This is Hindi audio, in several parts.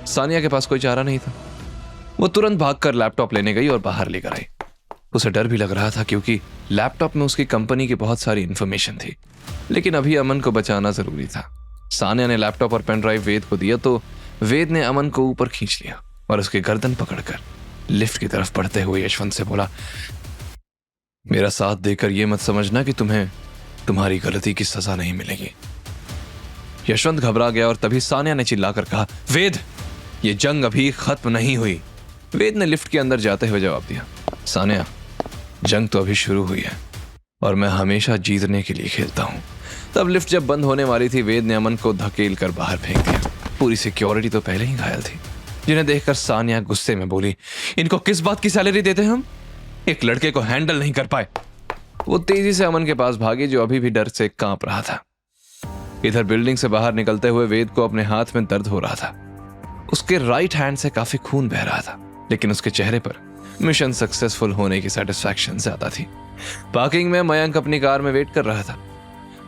सानिया के पास कोई चारा नहीं था। वो तुरंत भागकर लैपटॉप लेने गई और बाहर लेकर आई। उसे डर भी लग रहा था क्योंकि लैपटॉप में उसकी कंपनी की बहुत सारी इंफॉर्मेशन थी, लेकिन अभी अमन को बचाना जरूरी था। सानिया ने लैपटॉप और पेन ड्राइव वेद को दिया तो वेद ने अमन को ऊपर खींच लिया और उसकी गर्दन पकड़कर लिफ्ट की तरफ बढ़ते हुए यशवंत से बोला, मेरा साथ देकर यह मत समझना कि तुम्हें तुम्हारी गलती की सजा नहीं मिलेगी। यशवंत घबरा गया और तभी सानिया ने चिल्लाकर कहा, वेद, ये जंग अभी खत्म नहीं हुई। वेद ने लिफ्ट के अंदर जाते हुए जवाब दिया, सानिया, जंग तो अभी शुरू हुई है और मैं हमेशा जीतने के लिए खेलता हूं। तब लिफ्ट जब बंद होने वाली थी, वेद ने अमन को धकेल कर बाहर फेंक दिया। पूरी सिक्योरिटी तो पहले ही घायल थी, जिन्हें देखकर सानिया गुस्से में बोली, इनको किस बात की सैलरी देते हैं हम? एक लड़के को हैंडल नहीं कर पाए। वो तेजी से अमन के पास भागी जो अभी भी डर से कांप रहा था। इधर बिल्डिंग से बाहर निकलते हुए वेद को अपने हाथ में दर्द हो रहा था। उसके राइट हैंड से काफी खून बह रहा था, लेकिन उसके चेहरे पर मिशन सक्सेसफुल होने की सेटिस्फैक्शन ज्यादा थी। पार्किंग में मयंक अपनी कार में वेट कर रहा था।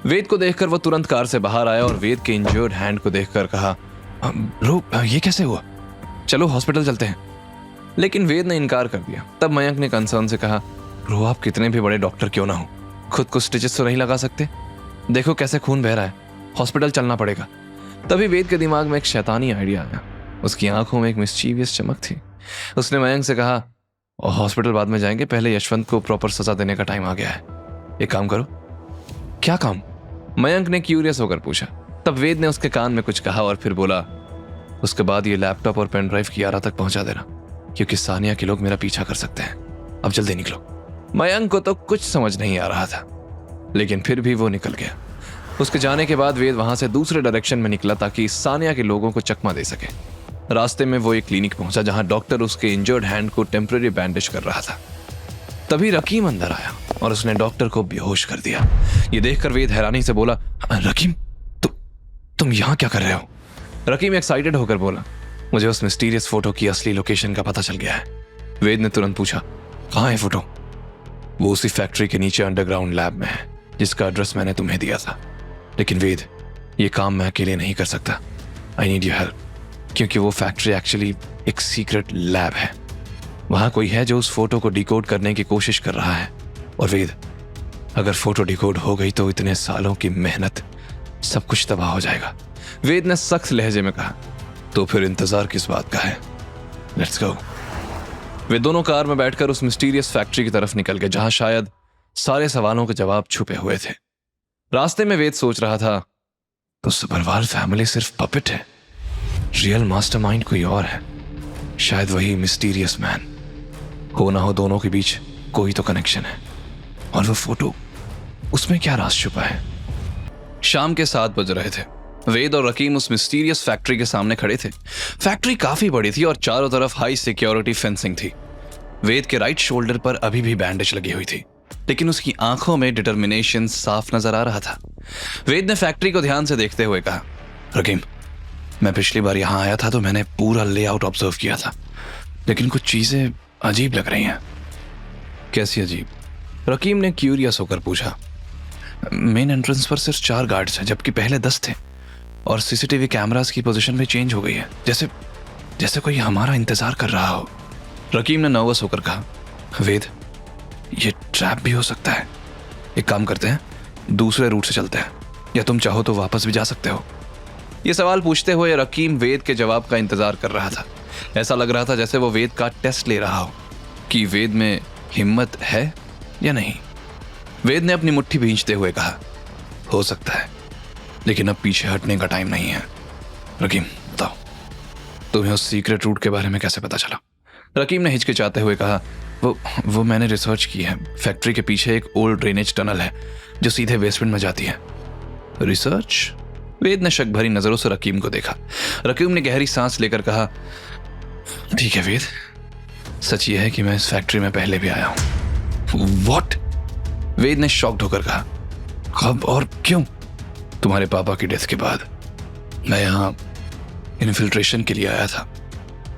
वेद को देखकर वो तुरंत कार से बाहर आया और वेद के इंजर्ड हैंड को देखकर कहा, ब्रो, ये कैसे हुआ? चलो हॉस्पिटल चलते हैं। लेकिन वेद ने इनकार कर दिया। तब मयंक ने कंसर्न से कहा, ब्रो, आप कितने भी बड़े डॉक्टर क्यों ना हो, खुद को स्टिचेस तो नहीं लगा सकते? देखो कैसे खून बह रहा है, हॉस्पिटल चलना पड़ेगा। तभी वेद के दिमाग में एक शैतानी आइडिया आया। उसकी आंखों में एक मिस्चीवियस चमक थी। उसने मयंक से कहा, हॉस्पिटल बाद में जाएंगे, पहले यशवंत को प्रॉपर सजा देने का टाइम आ गया है। एक काम करो। क्या काम? मयंक ने क्यूरियस होकर पूछा। तब वेद ने उसके कान में कुछ कहा और फिर बोला, उसके बाद ये लैपटॉप और पेन ड्राइव कियारा तक पहुंचा देना, क्योंकि सानिया के लोग मेरा पीछा कर सकते हैं। अब जल्दी निकलो। मयंक को तो कुछ समझ नहीं आ रहा था, लेकिन फिर भी वो निकल गया। उसके जाने के बाद वेद वहां से दूसरे डायरेक्शन में निकला ताकि सानिया के लोगों को चकमा दे सके। रास्ते में वो एक क्लिनिक पहुंचा जहां डॉक्टर उसके इंजर्ड हैंड को टेम्परेरी बैंडेज कर रहा था। तभी रकीम अंदर आया और उसने डॉक्टर को बेहोश कर दिया। ये देखकर वेद हैरानी से बोला, रकीम, तुम यहां क्या कर रहे हो? रकीम एक्साइटेड होकर बोला, मुझे उस मिस्टीरियस फोटो की असली लोकेशन का पता चल गया है। वेद ने तुरंत पूछा, कहां है फोटो? वो उसी फैक्ट्री के नीचे अंडरग्राउंड लैब में है जिसका एड्रेस मैंने तुम्हें दिया था। लेकिन वेद, ये काम मैं अकेले नहीं कर सकता। आई नीड योर हेल्प, क्योंकि वो फैक्ट्री एक्चुअली एक सीक्रेट लैब है। वहां कोई है जो उस फोटो को डिकोड करने की कोशिश कर रहा है। और वेद, अगर फोटो डिकोड हो गई तो इतने सालों की मेहनत सब कुछ तबाह हो जाएगा। वेद ने सख्त लहजे में कहा, तो फिर इंतजार किस बात का है? Let's go. वे दोनों कार में बैठकर उस मिस्टीरियस फैक्ट्री की तरफ निकल गए जहां शायद सारे सवालों के जवाब छुपे हुए थे। रास्ते में वेद सोच रहा था, तो सबरवाल फैमिली सिर्फ पपेट है, रियल मास्टरमाइंड कोई और है। शायद वही मिस्टीरियस मैन हो ना हो, दोनों के बीच कोई तो कनेक्शन है। और वो फोटो, उसमें क्या राज छुपा है? शाम के 7 बज रहे थे। वेद और रकीम उस मिस्टीरियस फैक्ट्री के सामने खड़े थे। फैक्ट्री काफी बड़ी थी और चारों तरफ हाई सिक्योरिटी फेंसिंग थी। वेद के राइट शोल्डर पर अभी भी बैंडेज लगी हुई थी, लेकिन उसकी आंखों में डिटर्मिनेशन साफ नजर आ रहा था। वेद ने फैक्ट्री को ध्यान से देखते हुए कहा, रकीम, मैं पिछली बार यहां आया था तो मैंने पूरा लेआउट ऑब्जर्व किया था, लेकिन कुछ चीजें अजीब लग रही हैं। कैसी अजीब? रकीम ने क्यूरियस होकर पूछा। मेन एंट्रेंस पर सिर्फ 4 गार्ड्स हैं, जबकि पहले 10 थे। और सीसीटीवी कैमरास की पोजीशन भी चेंज हो गई है, जैसे कोई हमारा इंतजार कर रहा हो। रकीम ने नर्वस होकर कहा, वेद, ये ट्रैप भी हो सकता है। एक काम करते हैं, दूसरे रूट से चलते हैं, या तुम चाहो तो वापस भी जा सकते हो। ये सवाल पूछते हुए रकीम वेद के जवाब का इंतजार कर रहा था। ऐसा लग रहा था जैसे वो वेद का टेस्ट ले रहा हो कि वेद में हिम्मत है या नहीं। वेद ने अपनी मुट्ठी भींचते हुए कहा, हो सकता है, लेकिन अब पीछे हटने का टाइम नहीं है। रकीम, बताओ, तुम्हें उस सीक्रेट रूट के बारे में कैसे पता चला? रकीम ने हिचकिचाते हुए कहा, वो मैंने रिसर्च की है। फैक्ट्री के पीछे एक ओल्ड ड्रेनेज टनल है जो सीधे बेसमेंट में जाती है। रिसर्च? वेद ने शक भरी नजरों से रकीम को देखा। रकीम ने गहरी सांस लेकर कहा, ठीक है वेद, सच ये है कि मैं इस फैक्ट्री में पहले भी आया हूं। व्हाट? वेद ने शॉक्ड होकर कहा, कब और क्यों? तुम्हारे पापा की डेथ के बाद मैं यहां इन्फिल्ट्रेशन के लिए आया था,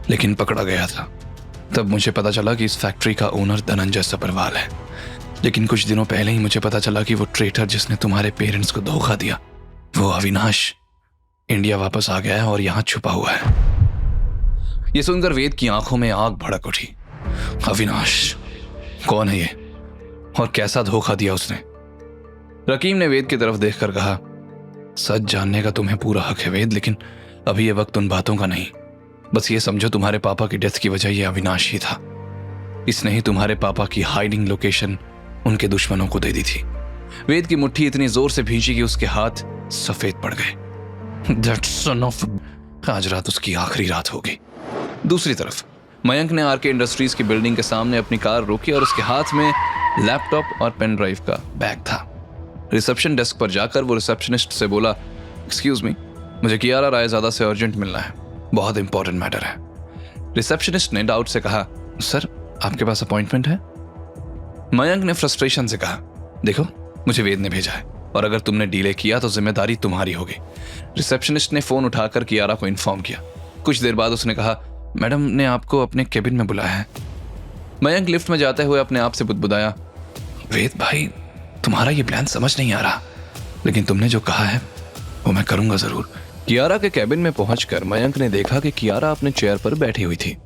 लेकिन पकड़ा गया था। तब मुझे पता चला कि इस फैक्ट्री का ओनर धनंजय सबरवाल है। लेकिन कुछ दिनों पहले ही मुझे पता चला कि वो ट्रेटर जिसने तुम्हारे पेरेंट्स को धोखा दिया, वो अविनाश, इंडिया वापस आ गया है और यहां छुपा हुआ है। ये सुनकर वेद की आंखों में आग भड़क उठी। अविनाश, कौन है ये और कैसा धोखा दिया उसने? रकीम ने वेद की तरफ देखकर कहा, सच जानने का तुम्हें पूरा हक है वेद, लेकिन अभी ये वक्त उन बातों का नहीं। बस ये समझो तुम्हारे पापा की डेथ की वजह ये अविनाश ही था। इसने ही तुम्हारे पापा की हाइडिंग लोकेशन उनके दुश्मनों को दे दी थी। वेद की मुट्ठी इतनी जोर से भींची कि उसके हाथ सफेद पड़ गए। That son of... आज रात उसकी आखिरी रात होगी। दूसरी तरफ मयंक ने आरके इंडस्ट्रीज की बिल्डिंग के सामने अपनी कार रोकी और उसके हाथ में लैपटॉप और पेन ड्राइव का बैग था। रिसेप्शन डेस्क पर जाकर वो रिसेप्शनिस्ट से बोला, एक्सक्यूज मी, मुझे कियारा रायजादा से अर्जेंट मिलना है, बहुत इंपॉर्टेंट मैटर है। रिसेप्शनिस्ट ने डाउट से कहा, सर आपके पास अपॉइंटमेंट है? मयंक ने फ्रस्ट्रेशन से कहा, देखो मुझे वेद ने भेजा है और अगर तुमने डिले किया तो जिम्मेदारी तुम्हारी होगी। रिसेप्शनिस्ट ने फोन उठाकर कियारा को इन्फॉर्म किया। कुछ देर बाद उसने कहा, मैडम ने आपको अपने केबिन में बुलाया है। मयंक लिफ्ट में जाते हुए अपने आप से बुदबुदाया, वेद भाई तुम्हारा ये प्लान समझ नहीं आ रहा, लेकिन तुमने जो कहा है वो मैं करूंगा जरूर। कियारा के केबिन में पहुंचकर मयंक ने देखा कि कियारा अपने चेयर पर बैठी हुई थी।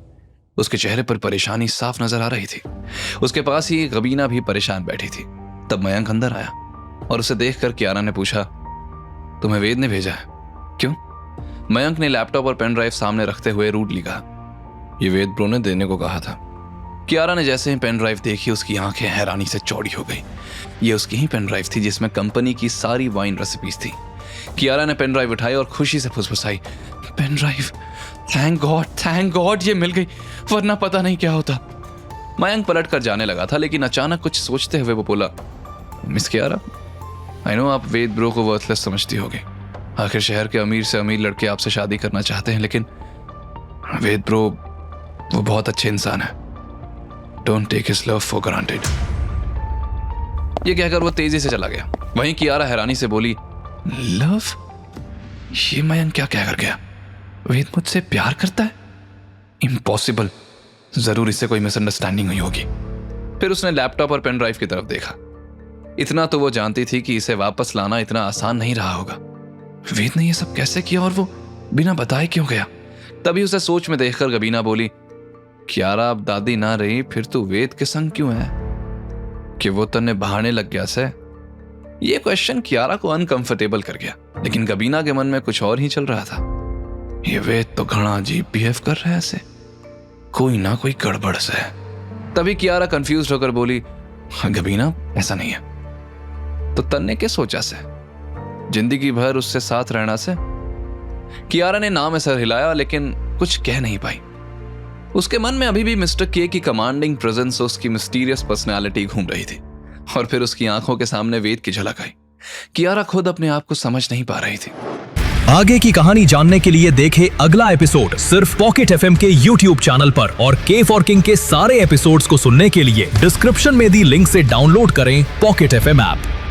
उसके चेहरे पर परेशानी साफ नजर आ रही थी। उसके पास ही गबीना भी परेशान बैठी थी। तब मयंक अंदर आया और उसे देखकर कियारा ने पूछा, तुम्हें वेद ने भेजा है? क्यों? मयंक ने लैपटॉप और पेन ड्राइव सामने रखते हुए रूडली कहा, ये वेद ब्रो ने देने को कहा था। कियारा ने जैसे ही पेन ड्राइव देखी उसकी आंखें हैरानी से चौड़ी हो गई। ये उसकी ही पेन ड्राइव थी जिसमें कंपनी की सारी वाइन रेसिपीज थी। कियारा ने पेन ड्राइव उठाई और खुशी से फुसफुसाई, पेन ड्राइव, थैंक गॉड ये मिल गई, वरना पता नहीं क्या होता। मयंक पलट कर जाने लगा था, लेकिन अचानक कुछ सोचते हुए वो बोला, मिस कियारा, आई नो आप वेद ब्रो को वर्थलेस समझती होगी। आखिर शहर के अमीर से अमीर लड़के आपसे शादी करना चाहते हैं, लेकिन वेद ब्रो वो बहुत अच्छे इंसान है। Don't take his love for granted. ये कहकर वो तेजी से चला गया। वहीं कियारा हैरानी से बोली, लव? ये मयंक क्या कह कर गया? वेद मुझसे प्यार करता है? इम्पॉसिबल, जरूर इससे कोई मिसअंडरस्टैंडिंग हुई होगी। फिर उसने लैपटॉप और पेन ड्राइव की तरफ देखा। इतना तो वो जानती थी कि इसे वापस लाना इतना आसान नहीं रहा होगा। वेद ने यह सब कैसे किया और वो बिना बताए क्यों गया? तभी उसे सोच में देखकर गबीना बोली, कियारा अब दादी ना रही, फिर तू वेद के संग क्यों है? कि वो तन्ने बहाने लग गया से? ये क्वेश्चन कियारा को अनकंफर्टेबल कर गया, लेकिन गबीना के मन में कुछ और ही चल रहा था। ये वेद तो घना अजीब बिहेव कर रहा है ऐसे, कोई ना कोई गड़बड़ से है। तभी कियारा कंफ्यूज होकर बोली, गबीना ऐसा नहीं है तो तन्ने के सोचा से? जिंदगी भर उससे साथ रहना से? कियारा ने नाम में सर हिलाया, लेकिन कुछ कह नहीं पाई। उसके मन में अभी भी मिस्टर के की कमांडिंग प्रेजेंस और उसकी मिस्टीरियस पर्सनैलिटी घूम रही थी। और फिर उसकी आंखों के सामने वेद की झलक आई। कियारा खुद अपने आप को समझ नहीं पा रही थी। आगे की कहानी जानने के लिए देखें अगला एपिसोड सिर्फ पॉकेट एफएम के यूट्यूब चैनल पर, और के फॉर किंग के सारे एपिसोड्स को सुनने के लिए डिस्क्रिप्शन में दी लिंक से डाउनलोड करें पॉकेट एफएम ऐप।